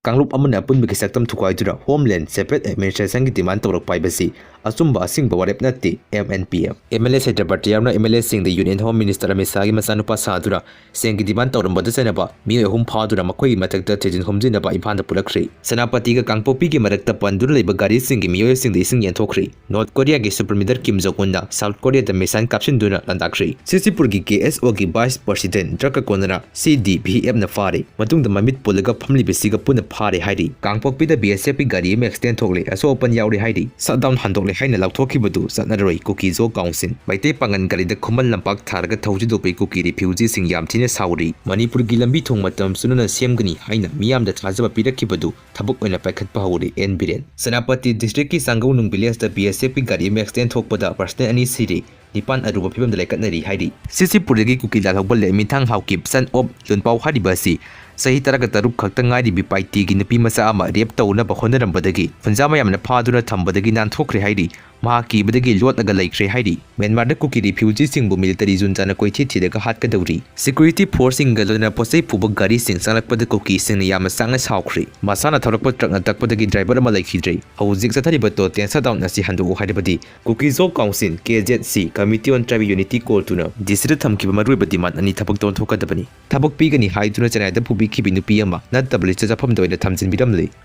Kanglup amana punbiki saktam thukaidura Homeland Separate Administration ki demand tawrak paibasi asumba asingba warep natti MNPF MLA Secretary amna MLA sing the Union Home Minister Misagi masanupa sadura sengi demand tawrambada senaba mi hum phadura makoi matakta tejin homjinaba imphanda pulakri Senapatida Kangpopi ki marakta pandura leiba gari singi miyo sing the sing yenthokri North Korea ki Super Leader Kim Jong Un na South Korea da misan caption duna landakri Sisipur ki KSO ki Vice President Draka Konnana CDBF na fari matung da mamit pulaga phamli bisiga puna phare hairi Kangpokpi da BSF gari me extend thokle aso open yauri hairi shutdown handokle haina lauthokhibadu satnaroi KSO Council baite pangan gari da khumal lampak tharga thaujidopai kuki refugee sing yamthine sauri Manipur gi lambi thong matam sununa semgani haina miyam da thajaba pirakibadu thabuk oina paikhatpa hauri Biren Senapati district ki Sangau nung village da BSF gari me extend thokpada person ani Sire Nipan aruba phibam da laikatnari hairi Sisipurgi kuki lalhobal le mithang haukip san op lunpau haribasi Sahi taraga taruk khakta ngairi bi paiti gi nupi masa ama rep tawna ba khonarambadagi funjama yamna phaduna thambadagi nan thokre hairi mahaki badagi lotnaga laikre hairi Myanmar da kuki refugee singbu military zone jana koithi thidaga hatka dawri security force sing galona posai phuba gari sing salakpada kuki sing yama sanga saukri masana thorakpa truck na takpadagi driver ama laikhidrei hauzik sathari bato tensa down asi handu hairibadi kuki zo council KZC committee on tribal unity call tuna disira thamkiba marui demand ani thabak ton thokadabani thabak pigani haiduna chanai da phubi khibi nupi ama natabli chajafam doina thamjin biramli